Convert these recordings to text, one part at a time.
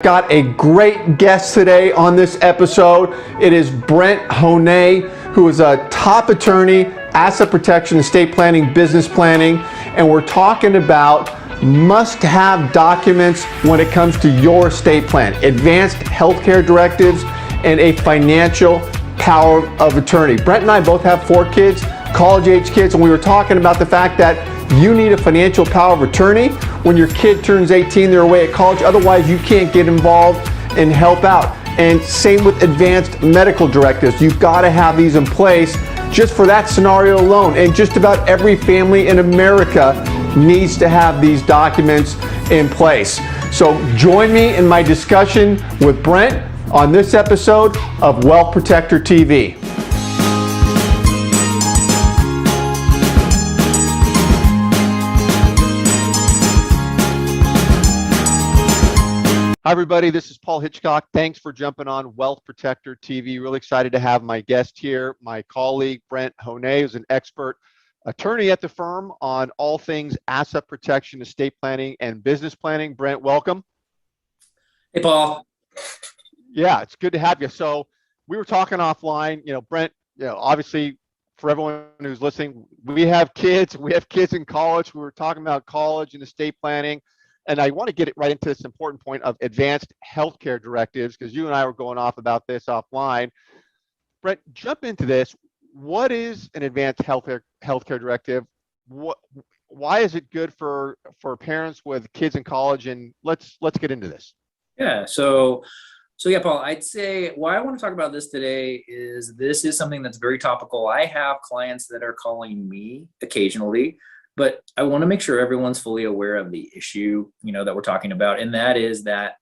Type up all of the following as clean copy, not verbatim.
Got a great guest today on this episode. It is Brent Honea, who is a top attorney, asset protection, estate planning, business planning, and we're talking about must-have documents when it comes to your estate plan, advanced healthcare directives, and a financial power of attorney. Brent and I both have 4 kids, college-age kids, and we were talking about the fact that you need a financial power of attorney when your kid turns 18, they're away at college. Otherwise, you can't get involved and help out. And same with advanced medical directives. You've got to have these in place just for that scenario alone. And just about every family in America needs to have these documents in place. So join me in my discussion with Brent on this episode of Wealth Protector TV. Hi, everybody. This is Paul Hitchcock. Thanks for jumping on Wealth Protector TV. Really excited to have my guest here, my colleague, Brent Honea, who's an expert attorney at the firm on all things asset protection, estate planning, and business planning. Brent, welcome. Hey, Paul. Yeah, it's good to have you. So we were talking offline, Brent, obviously for everyone who's listening, we have kids in college. We were talking about college and estate planning. And I want to get it right into this important point of advanced healthcare directives, because you and I were going off about this offline. Brent, jump into this. What is an advanced healthcare directive? Why is it good for parents with kids in college? And let's get into this. Yeah. So yeah, Paul, I'd say why I want to talk about this today is this is something that's very topical. I have clients that are calling me occasionally, but I want to make sure everyone's fully aware of the issue, that we're talking about. And that is that,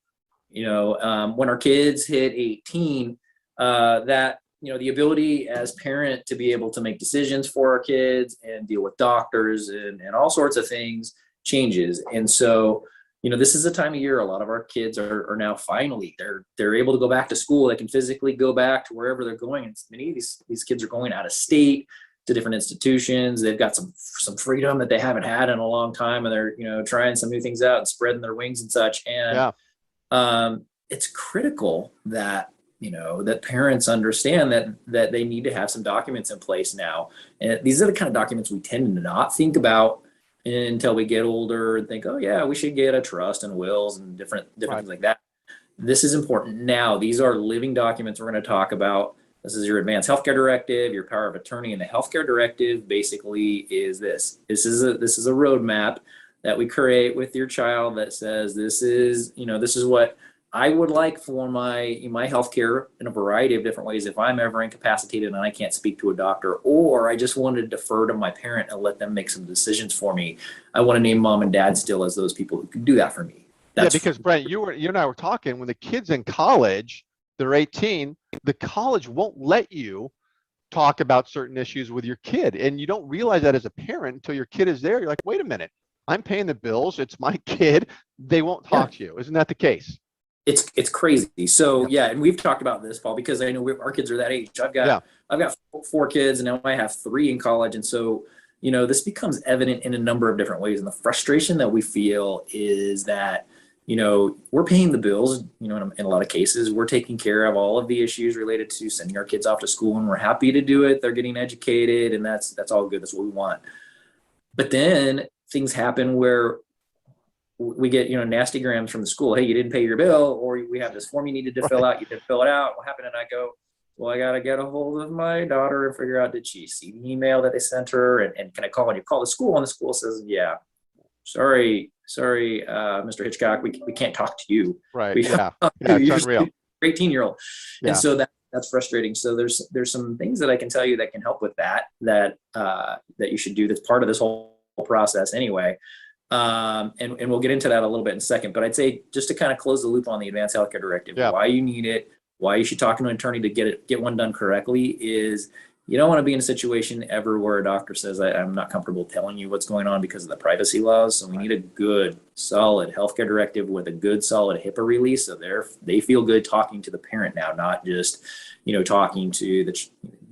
when our kids hit 18, that, the ability as parent to be able to make decisions for our kids and deal with doctors and all sorts of things changes. And so, this is a time of year, a lot of our kids are now finally, they're able to go back to school. They can physically go back to wherever they're going. And many of these kids are going out of state to different institutions. They've got some freedom that they haven't had in a long time, and they're trying some new things out and spreading their wings and such. And it's critical that that parents understand that they need to have some documents in place now. And these are the kind of documents we tend to not think about until we get older and think, oh yeah, we should get a trust and wills and different things like that. This is important now. These are living documents we're going to talk about. This is your advanced healthcare directive, your power of attorney, and the healthcare directive basically is this. This is a roadmap that we create with your child that says this is what I would like for my healthcare in a variety of different ways. If I'm ever incapacitated and I can't speak to a doctor, or I just want to defer to my parent and let them make some decisions for me, I want to name mom and dad still as those people who can do that for me. Because Brent, you and I were talking when the kids in college, they're 18, the college won't let you talk about certain issues with your kid. And you don't realize that as a parent until your kid is there. You're like, wait a minute, I'm paying the bills. It's my kid. They won't talk to you. Isn't that the case? It's crazy. So yeah, and we've talked about this, Paul, because I know our kids are that age. I've got 4 kids, and now I have 3 in college. And so, this becomes evident in a number of different ways. And the frustration that we feel is that we're paying the bills, in a lot of cases, we're taking care of all of the issues related to sending our kids off to school, and we're happy to do it. They're getting educated, and that's all good. That's what we want. But then things happen where we get, nasty grams from the school. Hey, you didn't pay your bill, or we have this form you needed to fill out. You didn't fill it out. What happened? And I go, well, I got to get a hold of my daughter and figure out, did she see the email that they sent her? And can I call? And you call the school, and the school says, yeah, sorry, Mr. Hitchcock, we can't talk to you. Right. Yeah, it's unreal. 18-year-old. Yeah. And so that's frustrating. So there's some things that I can tell you that can help with that you should do. That's part of this whole process anyway. And we'll get into that a little bit in a second. But I'd say just to kind of close the loop on the advanced healthcare directive, why you need it, why you should talk to an attorney to get one done correctly is you don't want to be in a situation ever where a doctor says, I'm not comfortable telling you what's going on because of the privacy laws. So we need a good, solid healthcare directive with a good, solid HIPAA release. So they feel good talking to the parent now, not just, talking to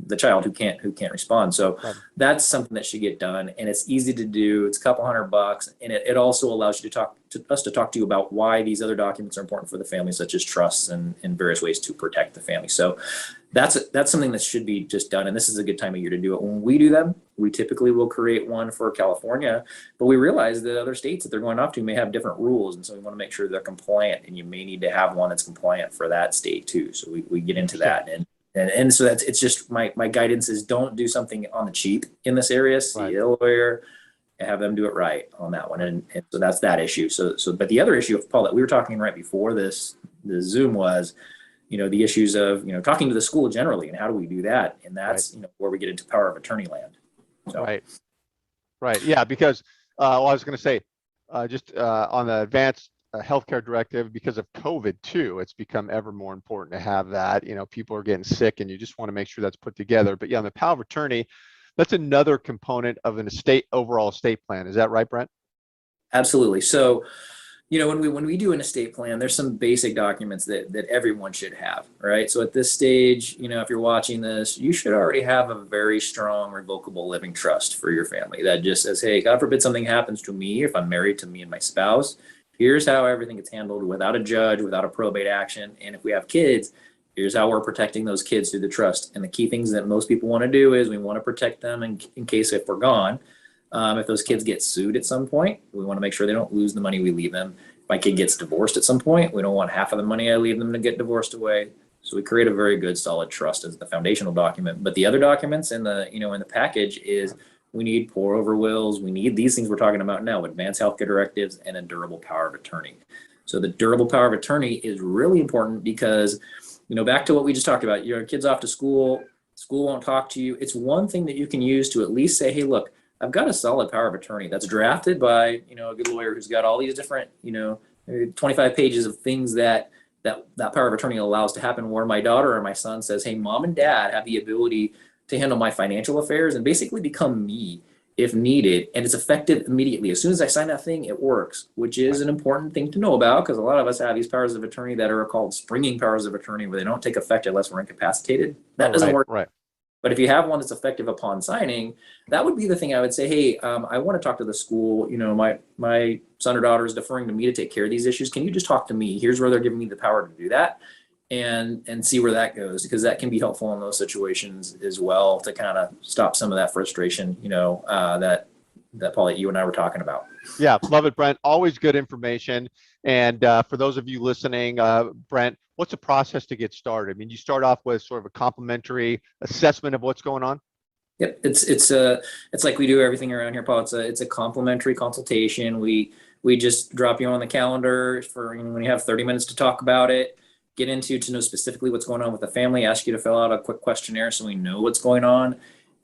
the child who can't respond. So Right. that's something that should get done, and it's easy to do. It's a couple $100, and it also allows you to talk to you about why these other documents are important for the family, such as trusts and in various ways to protect the family. So that's something that should be just done, and this is a good time of year to do it. When we do them, we typically will create one for California, but we realize that other states that they're going off to may have different rules, and so we want to make sure they're compliant, and you may need to have one that's compliant for that state too. So we get into that, and so it's just my guidance is don't do something on the cheap in this area. See a lawyer, and have them do it right on that one, and so that's that issue. So but the other issue, Paul, that we were talking right before the Zoom was, the issues of, talking to the school generally, and how do we do that? And that's, where we get into power of attorney land. So. Right. Yeah, because, I was going to say, just on the advanced healthcare directive, because of COVID too, it's become ever more important to have that. People are getting sick, and you just want to make sure that's put together. But yeah, on the power of attorney, that's another component of an overall estate plan. Is that right, Brent? Absolutely. So, when we do an estate plan, there's some basic documents that everyone should have, right? So at this stage, if you're watching this, you should already have a very strong revocable living trust for your family that just says, hey, God forbid something happens to me, if I'm married to me and my spouse, here's how everything gets handled without a judge, without a probate action. And if we have kids, here's how we're protecting those kids through the trust. And the key things that most people want to do is we want to protect them in case if we're gone. If those kids get sued at some point, we want to make sure they don't lose the money we leave them. If my kid gets divorced at some point, we don't want half of the money I leave them to get divorced away. So we create a very good, solid trust as the foundational document. But the other documents in the package is we need pour over wills. We need these things we're talking about now, advanced healthcare directives and a durable power of attorney. So the durable power of attorney is really important because, back to what we just talked about, your kid's off to school won't talk to you. It's one thing that you can use to at least say, hey, look, I've got a solid power of attorney that's drafted by, a good lawyer who's got all these different, 25 pages of things that power of attorney allows to happen, where my daughter or my son says, hey, mom and dad have the ability to handle my financial affairs and basically become me if needed. And it's effective immediately. As soon as I sign that thing, it works, which is an important thing to know about, because a lot of us have these powers of attorney that are called springing powers of attorney, where they don't take effect unless we're incapacitated. That doesn't work. Right. But if you have one that's effective upon signing, that would be the thing I would say, hey, I want to talk to the school. My son or daughter is deferring to me to take care of these issues. Can you just talk to me? Here's where they're giving me the power to do that, and see where that goes, because that can be helpful in those situations as well to kind of stop some of that frustration, that Paul, that you and I were talking about. Yeah, love it, Brent. Always good information. And for those of you listening, Brent, what's the process to get started? I mean, you start off with sort of a complimentary assessment of what's going on. Yep, it's like we do everything around here, Paul. It's a complimentary consultation. We just drop you on the calendar for when you have 30 minutes to talk about it, get into to know specifically what's going on with the family, ask you to fill out a quick questionnaire so we know what's going on.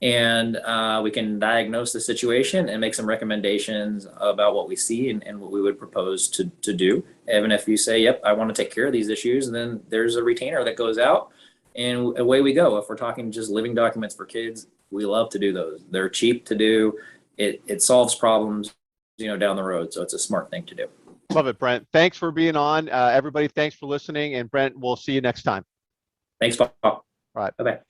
And we can diagnose the situation and make some recommendations about what we see and what we would propose to do. Even if you say, yep, I want to take care of these issues, then there's a retainer that goes out and away we go. If we're talking just living documents for kids, we love to do those. They're cheap to do. It solves problems, down the road. So it's a smart thing to do. Love it, Brent. Thanks for being on. Everybody, thanks for listening. And Brent, we'll see you next time. Thanks, Paul. All right. Bye-bye.